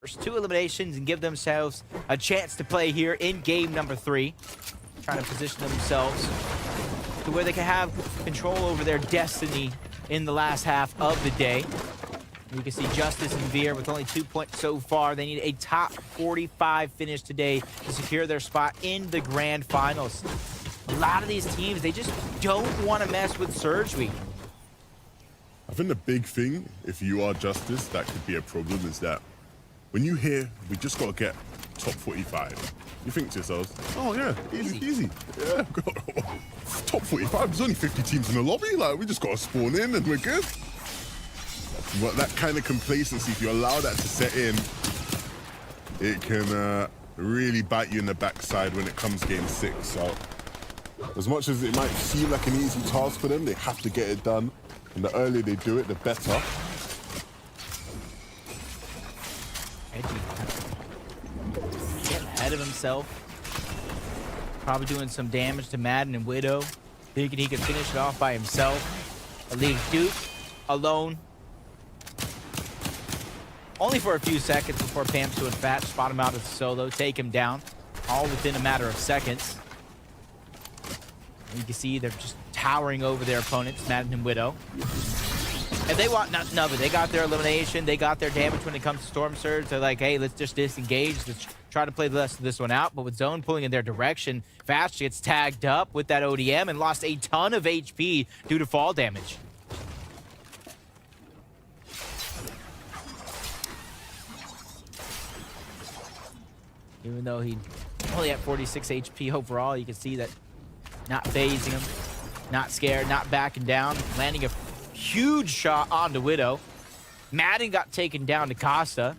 First 2 eliminations and give themselves a chance to play here in game number 3. Trying to position themselves to where they can have control over their destiny in the last half of the day. You can see Justice and Veer with only 2 points so far. They need a top 45 finish today to secure their spot in the grand finals. A lot of these teams, they just don't want to mess with Surge Week. I think the big thing, if you are Justice, that could be a problem, is that when you hear, we just got to get top 45, you think to yourselves, oh yeah, easy. Yeah, top 45, there's only 50 teams in the lobby, like we just got to spawn in and we're good. But that kind of complacency, if you allow that to set in, it can really bite you in the backside when it comes game 6. So as much as it might seem like an easy task for them, they have to get it done. And the earlier they do it, the better. Getting ahead of himself. Probably doing some damage to Madden and Widow. Thinking he could finish it off by himself. But leaves Duke alone. Only for a few seconds before Pamsu and Fat spot him out as a solo, take him down. All within a matter of seconds. And you can see they're just towering over their opponents, Madden and Widow. And they want nothing of it. They got their elimination. They got their damage when it comes to Storm Surge. They're like, hey, let's just disengage. Let's try to play the rest of this one out. But with Zone pulling in their direction, Fast gets tagged up with that ODM and lost a ton of HP due to fall damage. Even though he only at 46 HP overall, you can see that not phasing him, not scared, not backing down, landing a huge shot onto Widow. Madden got taken down to Costa,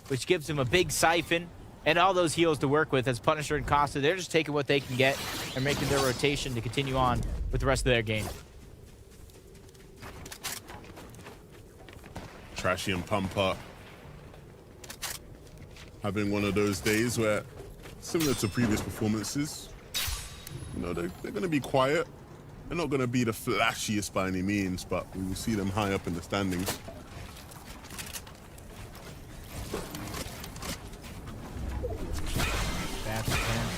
which gives him a big siphon and all those heals to work with as Punisher and Costa. They're just taking what they can get and making their rotation to continue on with the rest of their game. Trashy and Pumper having one of those days where, similar to previous performances, you know, they're going to be quiet. They're not going to be the flashiest by any means, but we will see them high up in the standings.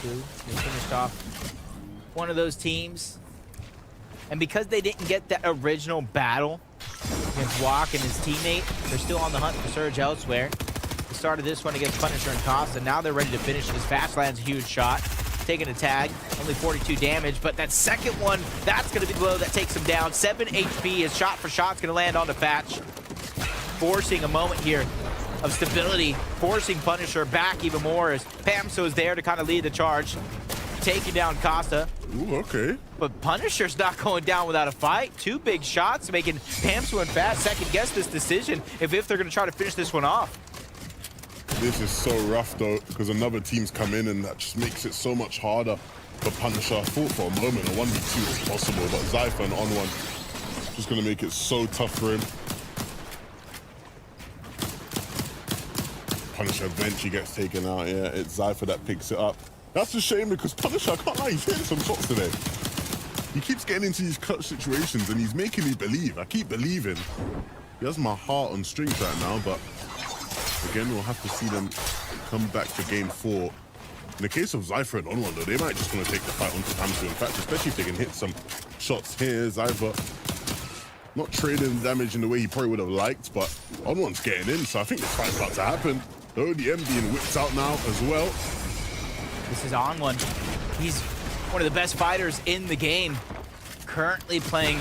They finished off one of those teams. And because they didn't get that original battle against Walk and his teammate, they're still on the hunt for Surge elsewhere. They started this one against Punisher and Costa. Now they're ready to finish this. Fast lands a huge shot. Taking a tag, only 42 damage, but that second one, that's going to be the blow that takes him down. 7 HP, his shot for shot's going to land on the Fatch. Forcing a moment here of stability, forcing Punisher back even more as Pamso is there to kind of lead the charge. Taking down Costa. Ooh, okay. But Punisher's not going down without a fight. 2 big shots making Pamso and Fat second guess this decision if they're going to try to finish this one off. This is so rough though, because another team's come in and that just makes it so much harder for Punisher. I thought for a moment a 1v2 was possible, but Zypher and On1 just going to make it so tough for him. Punisher eventually gets taken out. Yeah, it's Zypher that picks it up. That's a shame because Punisher, I can't lie, he's hitting some shots today. He keeps getting into these clutch situations and he's making me believe. I keep believing. He has my heart on strings right now, but again, we'll have to see them come back for game 4. In the case of Zypher and On1 though, they might just want to take the fight onto Pamsu. In fact, especially if they can hit some shots here. Zypher not trading damage in the way he probably would have liked, but On1's getting in, so I think this fight's about to happen. The ODM being whipped out now as well. This is On1. He's one of the best fighters in the game. Currently playing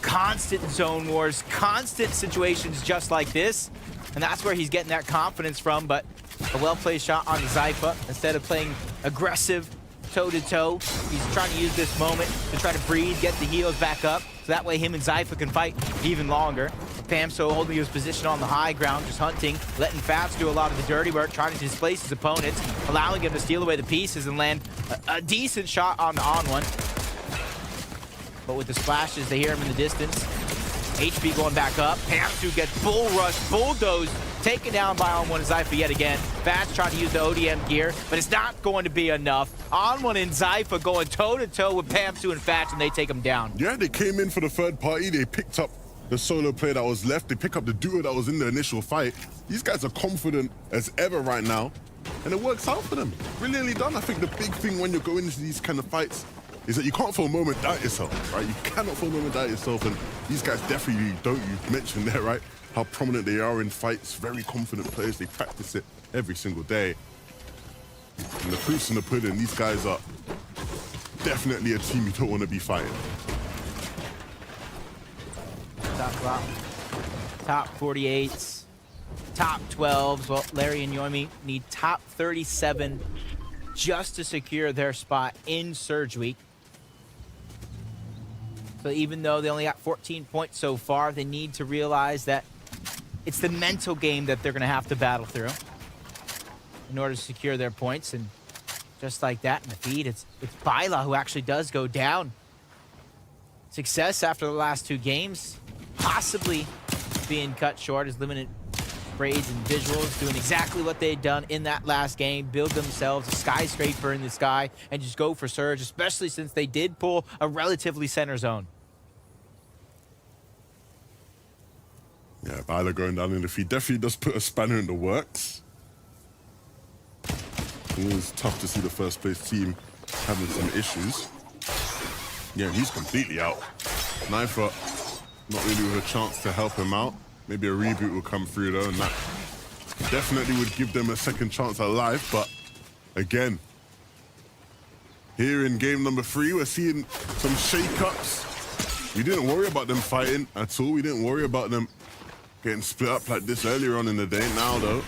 constant zone wars, constant situations just like this. And that's where he's getting that confidence from, but a well-played shot on Zypher. Instead of playing aggressive toe-to-toe, he's trying to use this moment to try to breathe, get the heals back up, so that way him and Zypher can fight even longer. Pamso holding his position on the high ground, just hunting, letting Fats do a lot of the dirty work, trying to displace his opponents, allowing him to steal away the pieces and land a decent shot on On1. But with the splashes, they hear him in the distance. HP going back up. Pamsu gets bull rush, bulldozed, taken down by On1 and Zypher yet again. Fast trying to use the ODM gear, but it's not going to be enough. On1 and Zypher going toe-to-toe with Pamsu and Fats, and they take him down. Yeah, they came in for the third party. They picked up the solo player that was left. They pick up the duo that was in the initial fight. These guys are confident as ever right now, and it works out for them. Brilliantly done. I think the big thing when you're going into these kind of fights is that you can't for a moment doubt yourself, right? You cannot for a moment doubt yourself, and these guys definitely don't. You mentioned there, right, how prominent they are in fights. Very confident players. They practice it every single day. And the proof's in the pudding. These guys are definitely a team you don't want to be fighting. Top 48s, top 12s. Well, Larry and Yomi need top 37 just to secure their spot in Surge Week. So even though they only got 14 points so far, they need to realize that it's the mental game that they're going to have to battle through in order to secure their points. And just like that in the feed, it's Bugha who actually does go down. Success after the last 2 games, possibly being cut short as limited braids and visuals, doing exactly what they'd done in that last game, build themselves a skyscraper in the sky and just go for Surge, especially since they did pull a relatively center zone. Yeah, Bugha going down in the feed definitely does put a spanner in the works. It was tough to see the first place team having some issues. Yeah, he's completely out. Knifer, not really with a chance to help him out. Maybe a reboot will come through though, and that definitely would give them a second chance at life. But again, here in game number 3, we're seeing some shake-ups. We didn't worry about them fighting at all. We didn't worry about them getting split up like this earlier on in the day. Now though,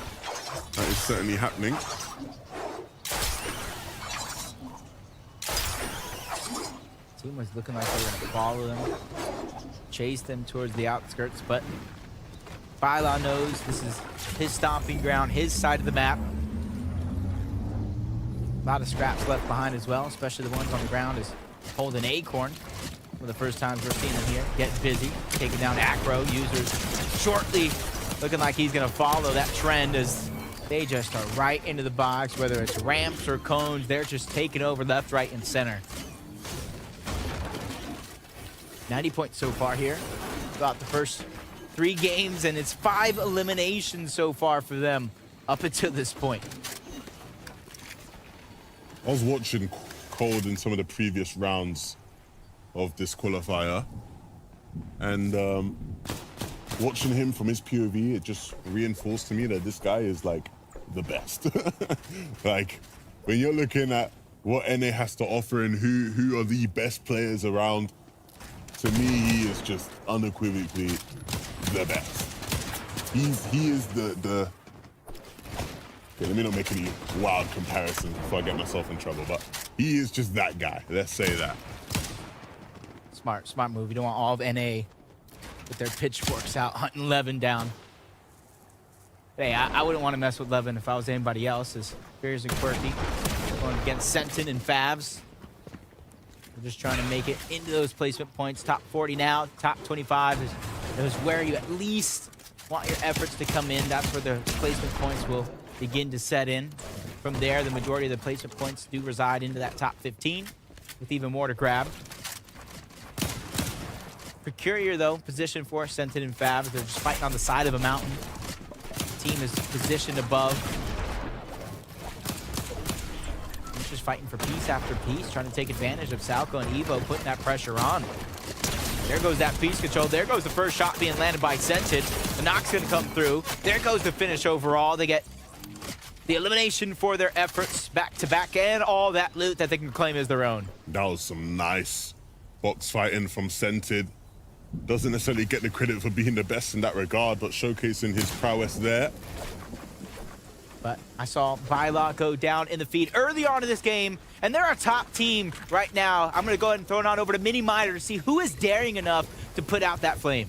that is certainly happening. Team was looking like they were going to follow them, chase them towards the outskirts, but Bugha knows this is his stomping ground, his side of the map. A lot of scraps left behind as well, especially the ones on the ground is holding Acorn. One of the first times we're seeing him here get busy, taking down Acro users shortly, looking like he's going to follow that trend as they just are right into the box, whether it's ramps or cones, they're just taking over left, right, and center. 90 points so far here, about the first 3 games, and it's 5 eliminations so far for them up until this point. I was watching Cold in some of the previous rounds of this qualifier, and watching him from his POV, it just reinforced to me that this guy is like the best. Like when you're looking at what NA has to offer and who are the best players around, to me, he is just unequivocally the best. He is the okay, let me not make any wild comparisons before I get myself in trouble, but he is just that guy. Let's say that. Smart move. You don't want all of NA with their pitchforks out hunting Levin down. Hey, I wouldn't want to mess with Levin if I was anybody else, as fierce and quirky. Going against Sentin and Favs. We're just trying to make it into those placement points. Top 40 now, top 25 is where you at least want your efforts to come in. That's where the placement points will begin to set in. From there, the majority of the placement points do reside into that top 15, with even more to grab. Precurior, though, position for Sentin and Favs. They're just fighting on the side of a mountain. The team is positioned above. Just fighting for piece after piece, trying to take advantage of Salco and Evo putting that pressure on. There goes that piece control. There goes the first shot being landed by Sentin. The knock's going to come through. There goes the finish overall. They get the elimination for their efforts back-to-back and all that loot that they can claim as their own. That was some nice box fighting from Sentin. Doesn't necessarily get the credit for being the best in that regard, but showcasing his prowess there. But I saw Bugha go down in the feed early on in this game, and they're our top team right now. I'm going to go ahead and throw it on over to Mini Miner to see who is daring enough to put out that flame.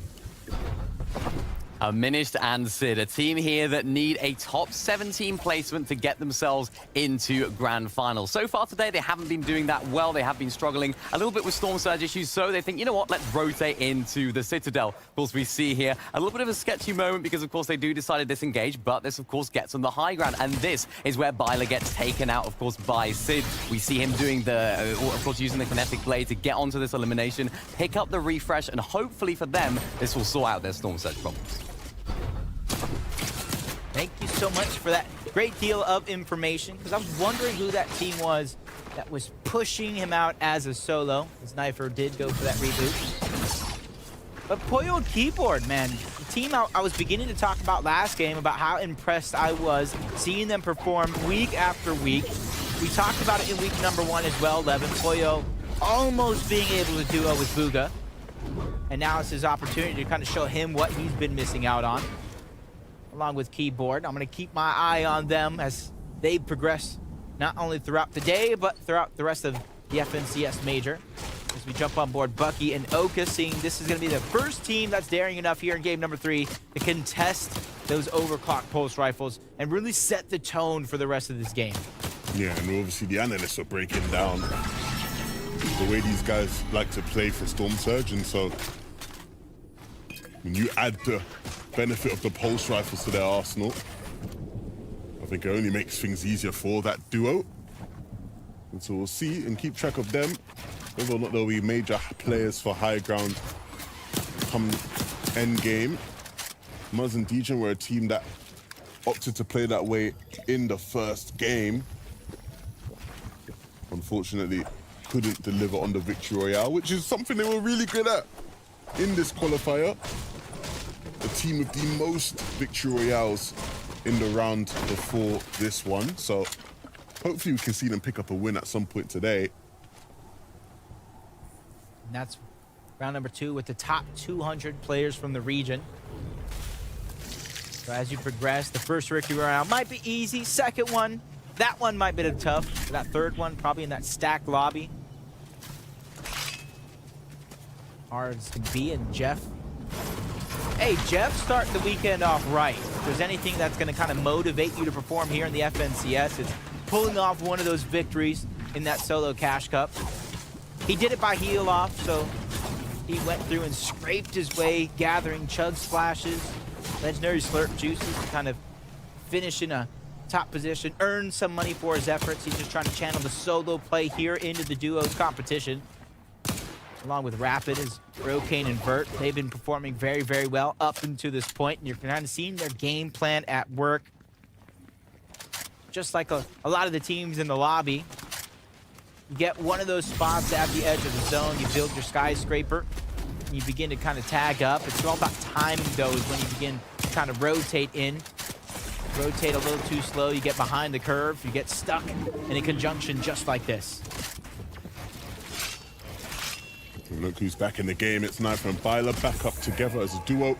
Minished and Sid, a team here that need a top 17 placement to get themselves into grand finals. So far today, they haven't been doing that well. They have been struggling a little bit with Storm Surge issues, so they think, you know what, let's rotate into the Citadel. Of course, we see here a little bit of a sketchy moment because, of course, they do decide to disengage, but this, of course, gets them the high ground, and this is where Bugha gets taken out, of course, by Sid. We see him doing the, of course, using the kinetic blade to get onto this elimination, pick up the refresh, and hopefully for them, this will sort out their Storm Surge problems. Thank you so much for that great deal of information, because I was wondering who that team was that was pushing him out as a solo. His Sniper did go for that reboot. But Pollo and Keyboard, man, the team I was beginning to talk about last game about how impressed I was seeing them perform week after week. We talked about it in week number 1 as well, Levin. Pollo almost being able to duo with Bugha. And now it's his opportunity to kind of show him what he's been missing out on. Along with Keyboard, I'm going to keep my eye on them as they progress not only throughout the day, but throughout the rest of the FNCS Major. As we jump on board Bucky and Oka, seeing this is going to be the first team that's daring enough here in game number 3 to contest those overclock pulse rifles and really set the tone for the rest of this game. Yeah, and obviously the analysts are breaking down the way these guys like to play for Storm Surge, and so when you add the benefit of the pulse rifles to their arsenal, I think it only makes things easier for that duo. And so we'll see and keep track of them, whether or not they'll be major players for high ground come end game. Muzz and Degen were a team that opted to play that way in the first game. Unfortunately, couldn't deliver on the Victory Royale, which is something they were really good at in this qualifier. The team with the most Victory Royales in the round before this one. So hopefully we can see them pick up a win at some point today. And that's round number 2 with the top 200 players from the region. So as you progress, the first Victory Royale might be easy. Second one, that one might be tough. That third one, probably in that stacked lobby. Hard as can be, and Jeff. Hey, Jeff, start the weekend off right. If there's anything that's going to kind of motivate you to perform here in the FNCS, it's pulling off one of those victories in that solo cash cup. He did it by heal off, so he went through and scraped his way, gathering chug splashes, legendary slurp juices to kind of finish in a top position, earn some money for his efforts. He's just trying to channel the solo play here into the duos competition. Along with Rapid as Brocane and Vert. They've been performing very, very well up until this point, and you're kind of seeing their game plan at work. Just like a lot of the teams in the lobby, you get one of those spots at the edge of the zone, you build your skyscraper, and you begin to kind of tag up. It's all about timing, though, is when you begin to kind of rotate in. Rotate a little too slow, you get behind the curve, you get stuck in a conjunction just like this. Look who's back in the game. It's Sniper and Bugha back up together as a duo.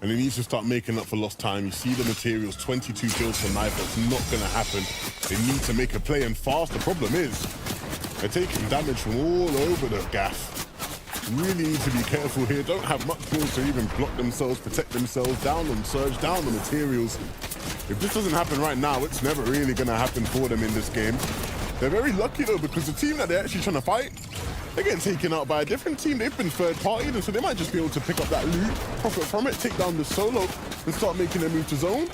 And he needs to start making up for lost time. You see the materials, 22 kills for Sniper. It's not going to happen. They need to make a play and fast. The problem is they're taking damage from all over the gaff. Really need to be careful here. Don't have much build to even block themselves, protect themselves. Down on Surge, down the materials. If this doesn't happen right now, it's never really going to happen for them in this game. They're very lucky, though, because the team that they're actually trying to fight, they're getting taken out by a different team. They've been third-partied, and so they might just be able to pick up that loot, profit from it, take down the solo, and start making their move to zone.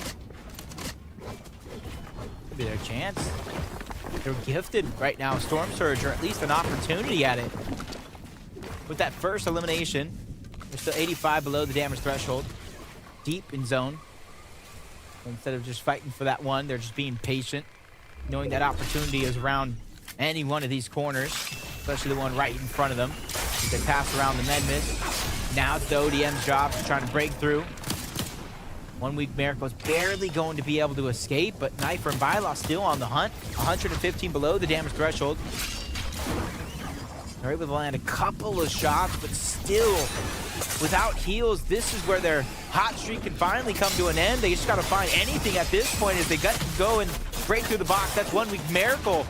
Could be their chance. They're gifted right now, Storm Surge, or at least an opportunity at it. With that first elimination, they're still 85 below the damage threshold, deep in zone. Instead of just fighting for that one, they're just being patient, knowing that opportunity is around any one of these corners, especially the one right in front of them. They pass around the med miss. Now it's the ODM's job to try to break through. 1 week Miracle is barely going to be able to escape, but Knifer and Bugha still on the hunt. 115 below the damage threshold. They're able to land a couple of shots, but still, without heals, this is where their hot streak can finally come to an end. They just got to find anything at this point as they got to go and break through the box. That's 1 week Miracle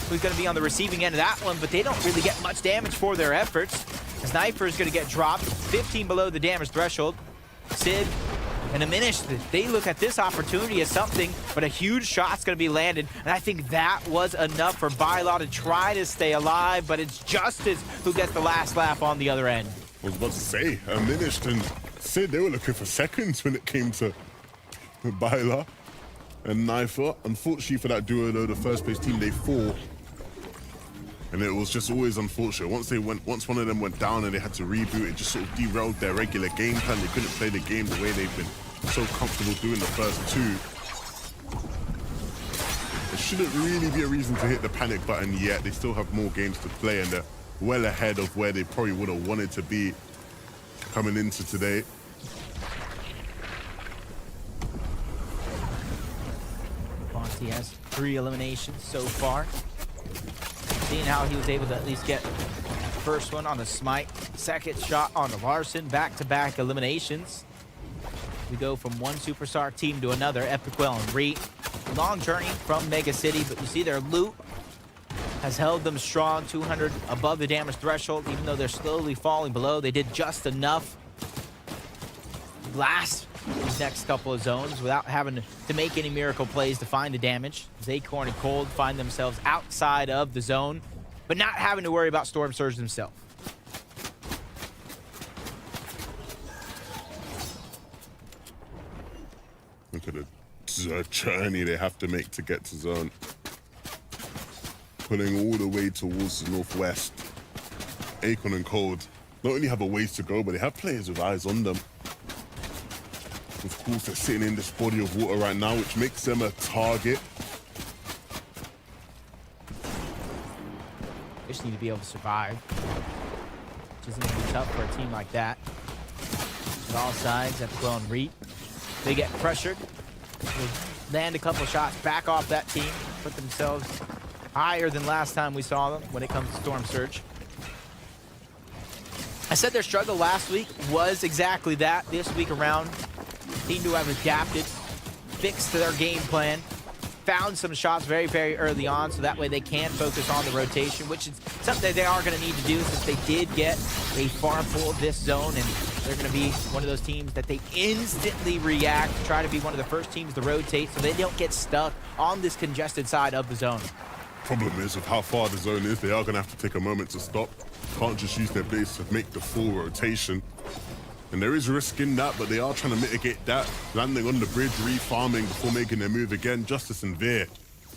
who's going to be on the receiving end of that one, but they don't really get much damage for their efforts. Sniper is going to get dropped, 15 below the damage threshold. Sid and Diminish, they look at this opportunity as something, but a huge shot's going to be landed. And I think that was enough for Bylaw to try to stay alive, but it's Justice who gets the last laugh on the other end. I was about to say, Diminished and Sid, they were looking for seconds when it came to Bylaw and Knifer. Unfortunately for that duo, though, the first place team, they fall. And it was just always unfortunate. Once one of them went down and they had to reboot, it just sort of derailed their regular game plan. They couldn't play the game the way they've been so comfortable doing the first two. There shouldn't really be a reason to hit the panic button yet. They still have more games to play and they're well ahead of where they probably would have wanted to be coming into today. Fonte has 3 eliminations so far. Seeing how he was able to at least get first one on the Smite, second shot on the Larson, back-to-back eliminations. We go from one superstar team to another, Epicwell and Reet. Long journey from Mega City, but you see their loot has held them strong, 200 above the damage threshold, even though they're slowly falling below. They did just enough last these next couple of zones without having to make any miracle plays to find the damage. Acorn and Cold find themselves outside of the zone, but not having to worry about Storm Surge themselves. Look at the journey they have to make to get to zone. Pulling all the way towards the northwest. Acorn and Cold not only have a ways to go, but they have players with eyes on them. Of course, they're sitting in this body of water right now, which makes them a target. They just need to be able to survive, which isn't going to be tough for a team like that. On all sides, Epicwell and Reet, they get pressured. They land a couple shots back off that team, put themselves higher than last time we saw them when it comes to Storm Surge. I said their struggle last week was exactly that. This week around, seem to have adapted, fixed their game plan, found some shots very, very early on, so that way they can focus on the rotation, which is something that they are going to need to do since they did get a farm pool of this zone, and they're going to be one of those teams that they instantly react, try to be one of the first teams to rotate so they don't get stuck on this congested side of the zone. Problem is, with how far the zone is, they are going to have to take a moment to stop. Can't just use their base to make the full rotation. And there is risk in that, but they are trying to mitigate that. Landing on the bridge, re-farming before making their move again. Justice and Veer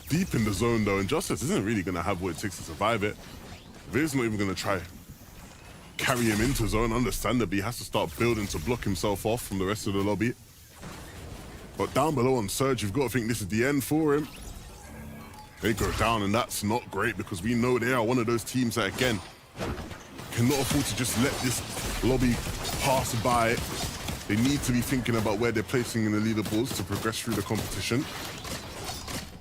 deep in the zone, though, and Justice isn't really going to have what it takes to survive it. Veer's not even going to try carry him into zone. Understandably, he has to start building to block himself off from the rest of the lobby. But down below on Surge, you've got to think this is the end for him. They go down, and that's not great because we know they are one of those teams that, again, cannot afford to just let this lobby pass by. They need to be thinking about where they're placing in the leaderboards to progress through the competition.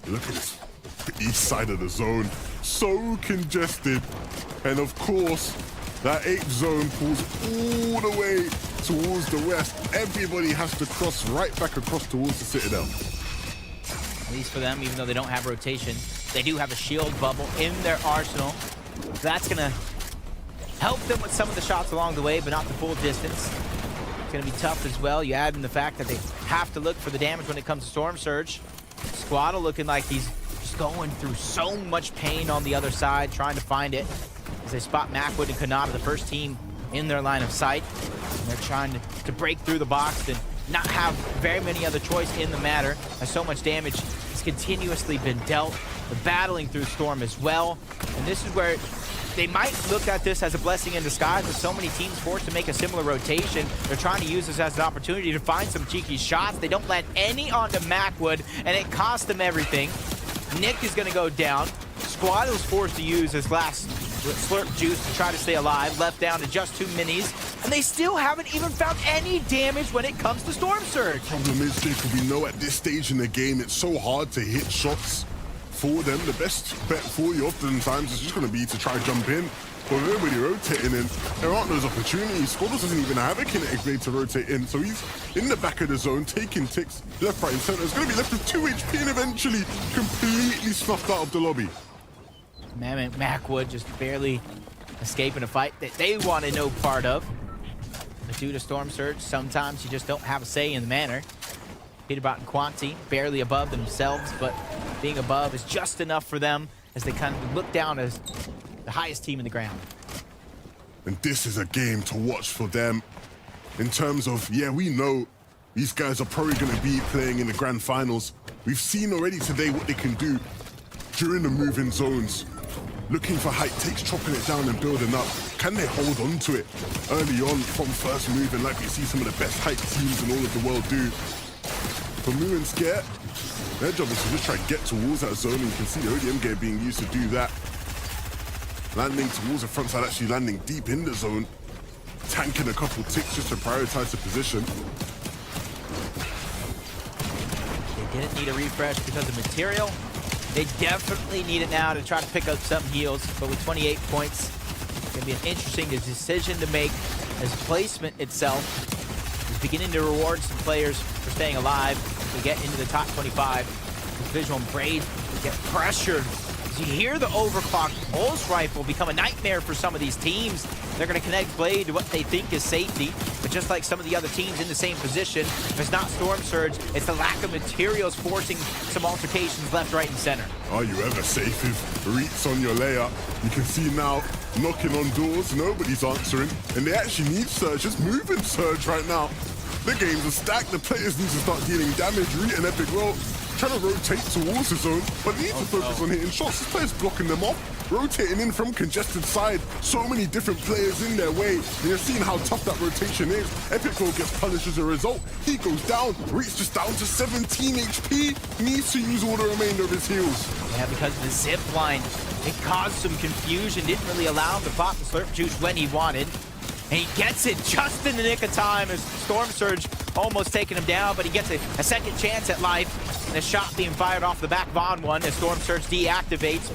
Look at this. The east side of the zone, so congested. And of course, that 8th zone pulls all the way towards the west. Everybody has to cross right back across towards the Citadel. At least for them, even though they don't have rotation, they do have a shield bubble in their arsenal. That's going to help them with some of the shots along the way, but not the full distance. It's going to be tough as well. You add in the fact that they have to look for the damage when it comes to Storm Surge. Squaddle looking like he's just going through so much pain on the other side, trying to find it. As they spot Macwood and Kanata, the first team in their line of sight. And they're trying to break through the box and not have very many other choice in the matter, as so much damage has continuously been dealt. They're battling through Storm as well. And this is where they might look at this as a blessing in disguise with so many teams forced to make a similar rotation. They're trying to use this as an opportunity to find some cheeky shots. They don't land any onto Macwood, and it cost them everything. Nick is going to go down. Squad was forced to use his last slurp juice to try to stay alive, left down to just 2 minis, and they still haven't even found any damage when it comes to Storm Surge. Problem is, Jacob, we know at this stage in the game, it's so hard to hit shots for them. The best bet for you oftentimes is just going to be to try to jump in. But with everybody rotating in, there aren't those opportunities. Squaddles doesn't even have a kinetic blade to rotate in, so he's in the back of the zone, taking ticks left, right, and center. It's going to be left with 2 HP and eventually completely snuffed out of the lobby. Macwood just barely escaping a fight that they wanted no part of. But due to Storm Surge, sometimes you just don't have a say in the manner. Peterbot and Quanti barely above themselves, but being above is just enough for them as they kind of look down as the highest team in the ground. And this is a game to watch for them. In terms of, yeah, we know these guys are probably going to be playing in the grand finals. We've seen already today what they can do during the moving zones. Looking for height takes, chopping it down and building up. Can they hold on to it early on from first move? And like we see some of the best height teams in all of the world do. For Mu and Scare, their job is to just try and get towards that zone. And you can see the ODM gear being used to do that. Landing towards the front side, actually landing deep in the zone. Tanking a couple ticks just to prioritize the position. They didn't need a refresh because of material. They definitely need it now to try to pick up some heals, but with 28 points, it's going to be an interesting decision to make as placement itself is beginning to reward some players for staying alive to get into the top 25. Visual and Braid get pressured. As you hear the overclocked pulse rifle become a nightmare for some of these teams. They're going to connect Blade to what they think is safety, but just like some of the other teams in the same position, if it's not Storm Surge, it's the lack of materials forcing some altercations left, right, and center. Are you ever safe if Reet's on your layup? You can see now knocking on doors, nobody's answering, and they actually need Surge, just moving Surge right now. The games are stacked, the players need to start dealing damage. Reet and Epic, well, trying to rotate towards the zone, but they need to focus on hitting shots. This player's blocking them off, rotating in from congested side. So many different players in their way. And you're seeing how tough that rotation is. Epico gets punished as a result. He goes down. Reet's just down to 17 HP. Needs to use all the remainder of his heals. Yeah, because the zip line, it caused some confusion. Didn't really allow him to pop the slurp juice when he wanted. And he gets it just in the nick of time as Storm Surge almost taking him down, but he gets a second chance at life. And a shot being fired off the back of on one as Storm Surge deactivates.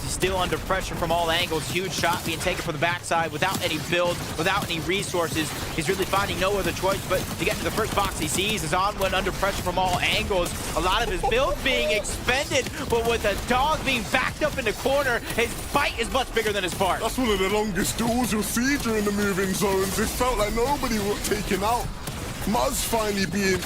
He's still under pressure from all angles. Huge shot being taken from the backside without any build, without any resources. He's really finding no other choice but to get to the first box he sees as on one under pressure from all angles. A lot of his build being expended, but with the dog being backed up in the corner, his bite is much bigger than his bark. That's one of the longest duels you'll see during the moving zones. It felt like nobody was taken out. Muzz finally being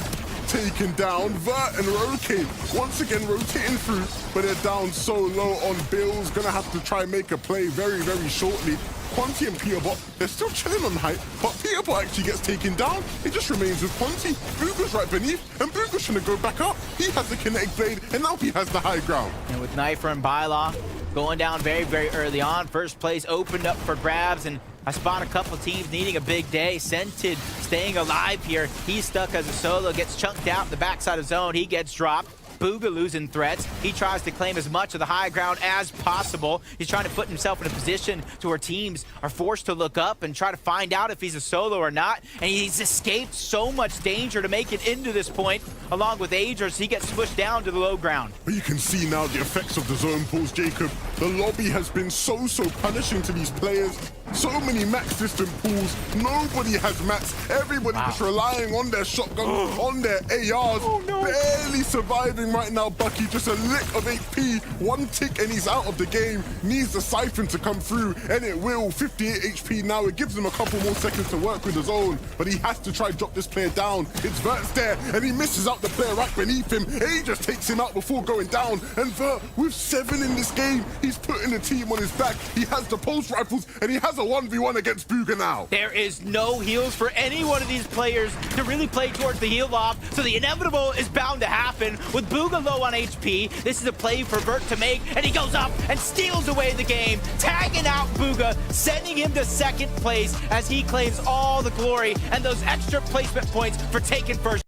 taken down. Vert and Roke once again rotating through, but they're down so low on Bills. Gonna have to try and make a play very, very shortly. Quanti and Peterbot, they're still chilling on height, but Peterbot actually gets taken down. It just remains with Quanti. Bugha's right beneath, and Bugha's trying to go back up. He has the kinetic blade, and now he has the high ground. And with Knifer and Bylaw going down very, very early on, first place opened up for grabs, and I spot a couple teams needing a big day. Scented staying alive here. He's stuck as a solo, gets chunked out the backside of zone. He gets dropped. Bugha losing threats. He tries to claim as much of the high ground as possible. He's trying to put himself in a position to where teams are forced to look up and try to find out if he's a solo or not. And he's escaped so much danger to make it into this point. Along with Aegis, he gets pushed down to the low ground. But you can see now the effects of the zone pulls, Jacob. The lobby has been so punishing to these players. So many max system pools. Nobody has mats. Everybody just relying on their shotgun, on their ARs. Oh, no. Barely surviving right now, Bucky. Just a lick of HP. One tick and he's out of the game. Needs the siphon to come through, and it will. 58 HP now. It gives him a couple more seconds to work with his own, but he has to try and drop this player down. It's Vert's there, and he misses out the player right beneath him. Aegis takes him out before going down, and Vert, with 7 in this game, he's putting the team on his back. He has the pulse rifles, and he has a 1v1 against Bugha now. There is no heals for any one of these players to really play towards the heal off, so the inevitable is bound to happen. With Bugha low on HP, this is a play for Vert to make, and he goes up and steals away the game, tagging out Bugha, sending him to second place as he claims all the glory and those extra placement points for taking first.